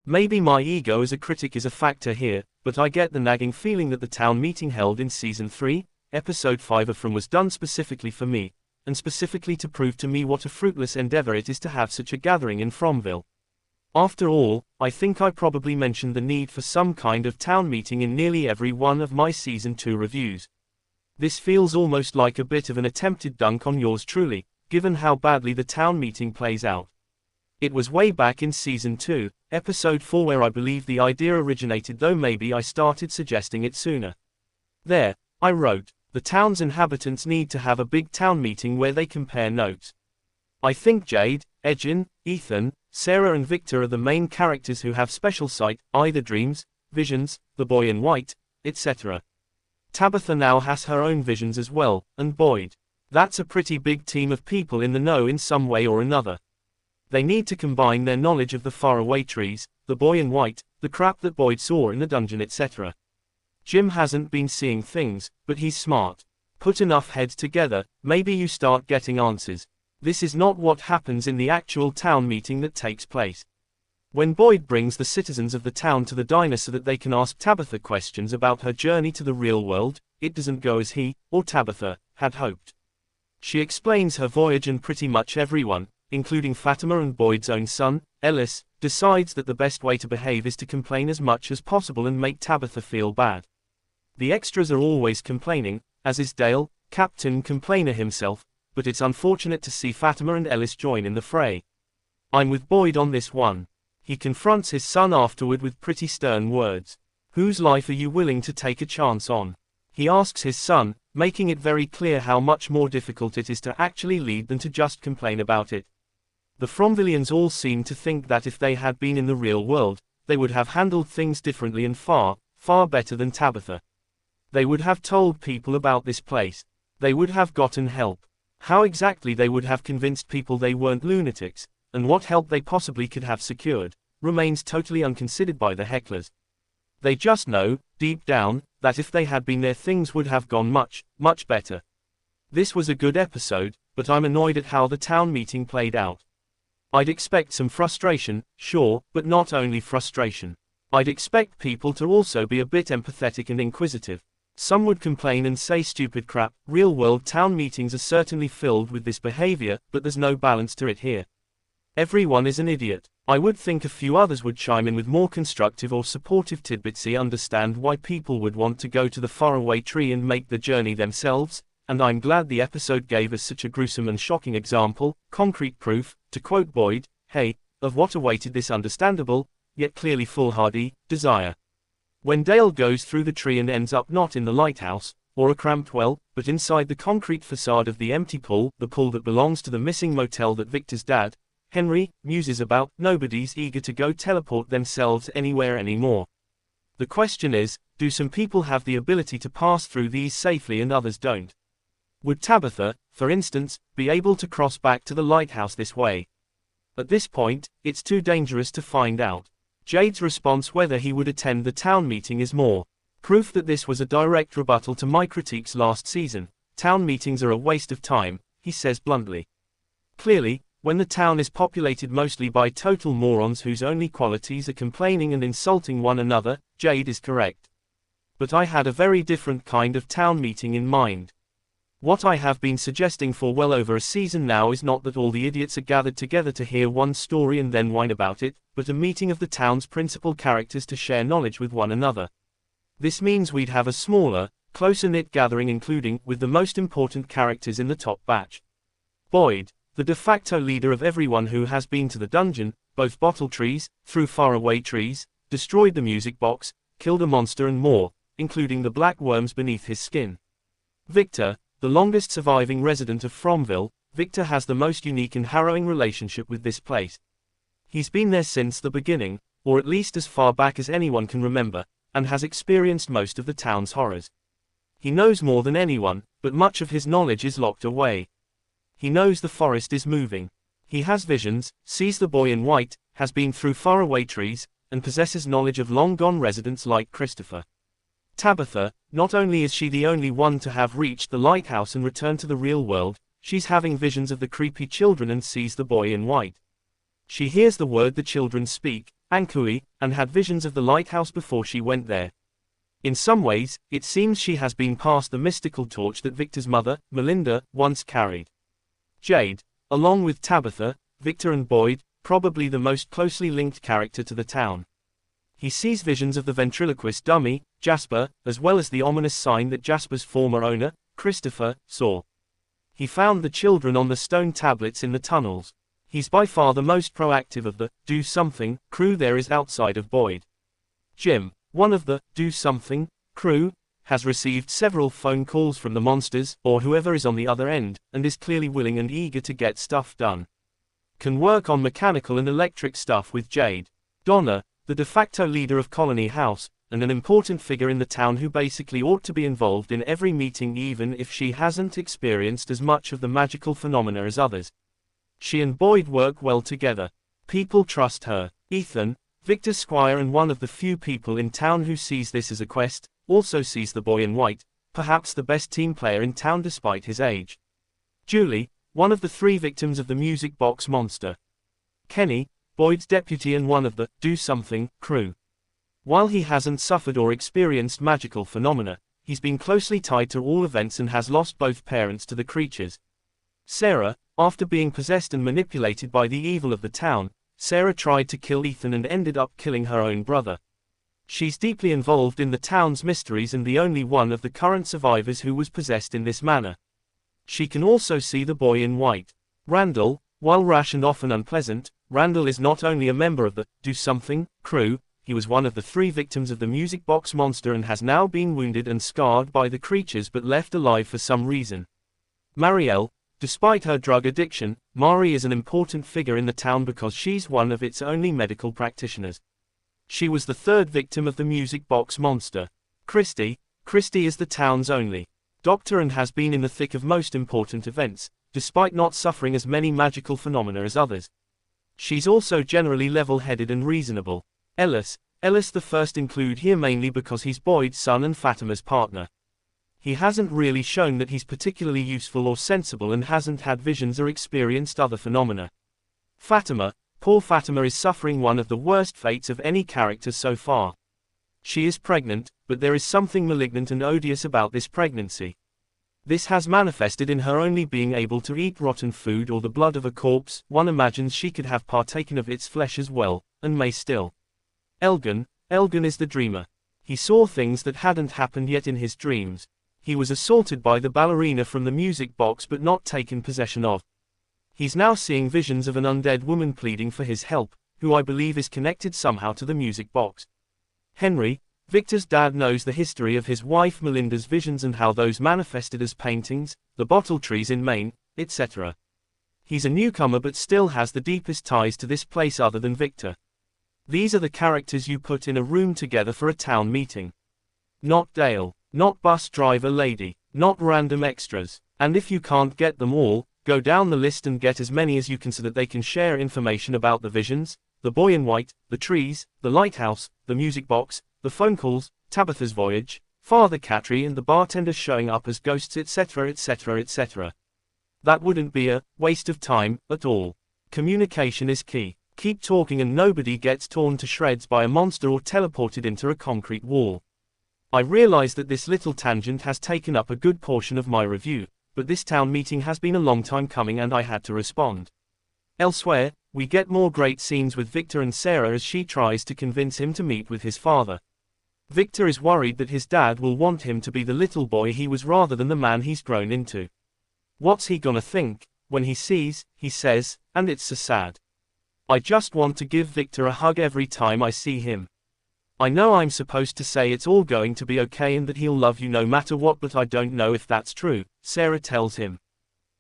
Maybe my ego as a critic is a factor here, but I get the nagging feeling that the town meeting held in Season 3, Episode 5 of From was done specifically for me, and specifically to prove to me what a fruitless endeavor it is to have such a gathering in Fromville. After all, I think I probably mentioned the need for some kind of town meeting in nearly every one of my Season 2 reviews. This feels almost like a bit of an attempted dunk on yours truly, given how badly the town meeting plays out. It was way back in Season 2, Episode 4 where I believe the idea originated, though maybe I started suggesting it sooner. There, I wrote, the town's inhabitants need to have a big town meeting where they compare notes. I think Jade, Ejin, Ethan, Sarah and Victor are the main characters who have special sight, either dreams, visions, the boy in white, etc. Tabitha now has her own visions as well, and Boyd. That's a pretty big team of people in the know in some way or another. They need to combine their knowledge of the faraway trees, the boy in white, the crap that Boyd saw in the dungeon, etc. Jim hasn't been seeing things, but he's smart. Put enough heads together, maybe you start getting answers. This is not what happens in the actual town meeting that takes place. When Boyd brings the citizens of the town to the diner so that they can ask Tabitha questions about her journey to the real world, it doesn't go as he, or Tabitha, had hoped. She explains her voyage and pretty much everyone, including Fatima and Boyd's own son, Ellis, decides that the best way to behave is to complain as much as possible and make Tabitha feel bad. The extras are always complaining, as is Dale, Captain Complainer himself, but it's unfortunate to see Fatima and Ellis join in the fray. I'm with Boyd on this one. He confronts his son afterward with pretty stern words. Whose life are you willing to take a chance on? He asks his son, making it very clear how much more difficult it is to actually lead than to just complain about it. The Fromvillians all seem to think that if they had been in the real world, they would have handled things differently and far, far better than Tabitha. They would have told people about this place. They would have gotten help. How exactly they would have convinced people they weren't lunatics, and what help they possibly could have secured, remains totally unconsidered by the hecklers. They just know, deep down, that if they had been there things would have gone much, much better. This was a good episode, but I'm annoyed at how the town meeting played out. I'd expect some frustration, sure, but not only frustration. I'd expect people to also be a bit empathetic and inquisitive. Some would complain and say stupid crap. Real-world town meetings are certainly filled with this behavior, but there's no balance to it here. Everyone is an idiot. I would think a few others would chime in with more constructive or supportive tidbits. I understand why people would want to go to the faraway tree and make the journey themselves, and I'm glad the episode gave us such a gruesome and shocking example, concrete proof, to quote Boyd, hey, of what awaited this understandable, yet clearly foolhardy, desire. When Dale goes through the tree and ends up not in the lighthouse, or a cramped well, but inside the concrete facade of the empty pool, the pool that belongs to the missing motel that Victor's dad, Henry, muses about, nobody's eager to go teleport themselves anywhere anymore. The question is, do some people have the ability to pass through these safely and others don't? Would Tabitha, for instance, be able to cross back to the lighthouse this way? At this point, it's too dangerous to find out. Jade's response whether he would attend the town meeting is more proof that this was a direct rebuttal to my critiques last season. Town meetings are a waste of time, he says bluntly. Clearly, when the town is populated mostly by total morons whose only qualities are complaining and insulting one another, Jade is correct. But I had a very different kind of town meeting in mind. What I have been suggesting for well over a season now is not that all the idiots are gathered together to hear one story and then whine about it, but a meeting of the town's principal characters to share knowledge with one another. This means we'd have a smaller, closer-knit gathering including with the most important characters in the top batch. Boyd, the de facto leader of everyone who has been to the dungeon, both bottle trees, through faraway trees, destroyed the music box, killed a monster and more, including the black worms beneath his skin. Victor, the longest surviving resident of Fromville, Victor has the most unique and harrowing relationship with this place. He's been there since the beginning, or at least as far back as anyone can remember, and has experienced most of the town's horrors. He knows more than anyone, but much of his knowledge is locked away. He knows the forest is moving. He has visions, sees the boy in white, has been through faraway trees, and possesses knowledge of long-gone residents like Christopher. Tabitha, not only is she the only one to have reached the lighthouse and returned to the real world, she's having visions of the creepy children and sees the boy in white. She hears the word the children speak, Ankui, and had visions of the lighthouse before she went there. In some ways, it seems she has been passed the mystical torch that Victor's mother, Melinda, once carried. Jade, along with Tabitha, Victor and Boyd, probably the most closely linked character to the town. He sees visions of the ventriloquist dummy, Jasper, as well as the ominous sign that Jasper's former owner, Christopher, saw. He found the children on the stone tablets in the tunnels. He's by far the most proactive of the do something crew there is outside of Boyd. Jim, one of the do something crew, has received several phone calls from the monsters, or whoever is on the other end, and is clearly willing and eager to get stuff done. Can work on mechanical and electric stuff with Jade. Donna, the de facto leader of Colony House, and an important figure in the town who basically ought to be involved in every meeting even if she hasn't experienced as much of the magical phenomena as others. She and Boyd work well together. People trust her. Ethan, Victor's squire and one of the few people in town who sees this as a quest, also sees the boy in white, perhaps the best team player in town despite his age. Julie, one of the 3 victims of the music box monster. Kenny, Boyd's deputy and one of the do something crew. While he hasn't suffered or experienced magical phenomena, he's been closely tied to all events and has lost both parents to the creatures. Sarah, after being possessed and manipulated by the evil of the town, Sarah tried to kill Ethan and ended up killing her own brother. She's deeply involved in the town's mysteries and the only one of the current survivors who was possessed in this manner. She can also see the boy in white. Randall, while rash and often unpleasant, Randall is not only a member of the do something crew, he was one of the 3 victims of the music box monster and has now been wounded and scarred by the creatures but left alive for some reason. Marielle, despite her drug addiction, Mari is an important figure in the town because she's one of its only medical practitioners. She was the 3rd victim of the music box monster. Christy is the town's only doctor and has been in the thick of most important events, despite not suffering as many magical phenomena as others. She's also generally level-headed and reasonable. Ellis the first include here mainly because he's Boyd's son and Fatima's partner. He hasn't really shown that he's particularly useful or sensible and hasn't had visions or experienced other phenomena. Fatima, poor Fatima is suffering one of the worst fates of any character so far. She is pregnant, but there is something malignant and odious about this pregnancy. This has manifested in her only being able to eat rotten food or the blood of a corpse. One imagines she could have partaken of its flesh as well, and may still. Elgin is the dreamer. He saw things that hadn't happened yet in his dreams. He was assaulted by the ballerina from the music box but not taken possession of. He's now seeing visions of an undead woman pleading for his help, who I believe is connected somehow to the music box. Henry, Victor's dad, knows the history of his wife Melinda's visions and how those manifested as paintings, the bottle trees in Maine, etc. He's a newcomer but still has the deepest ties to this place other than Victor. These are the characters you put in a room together for a town meeting. Not Dale, not bus driver lady, not random extras, and if you can't get them all, go down the list and get as many as you can so that they can share information about the visions, the boy in white, the trees, the lighthouse, the music box, the phone calls, Tabitha's voyage, Father Catry and the bartender showing up as ghosts, etc. etc. etc. That wouldn't be a waste of time at all. Communication is key. Keep talking and nobody gets torn to shreds by a monster or teleported into a concrete wall. I realize that this little tangent has taken up a good portion of my review, but this town meeting has been a long time coming and I had to respond. Elsewhere, we get more great scenes with Victor and Sarah as she tries to convince him to meet with his father. Victor is worried that his dad will want him to be the little boy he was rather than the man he's grown into. What's he gonna think when he sees, he says, and it's so sad. I just want to give Victor a hug every time I see him. I know I'm supposed to say it's all going to be okay and that he'll love you no matter what, but I don't know if that's true, Sarah tells him.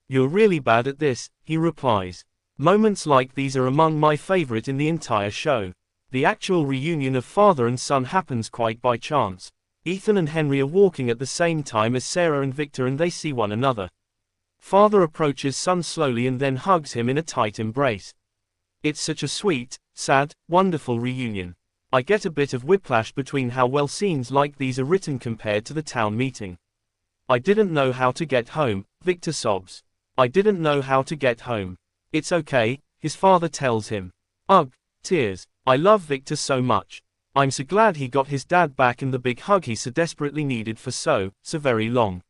You're really bad at this, he replies. Moments like these are among my favorite in the entire show. The actual reunion of father and son happens quite by chance. Ethan and Henry are walking at the same time as Sarah and Victor and they see one another. Father approaches son slowly and then hugs him in a tight embrace. It's such a sweet, sad, wonderful reunion. I get a bit of whiplash between how well scenes like these are written compared to the town meeting. I didn't know how to get home, Victor sobs. I didn't know how to get home. It's okay, his father tells him. Ugh, tears. I love Victor so much. I'm so glad he got his dad back and the big hug he so desperately needed for so very long.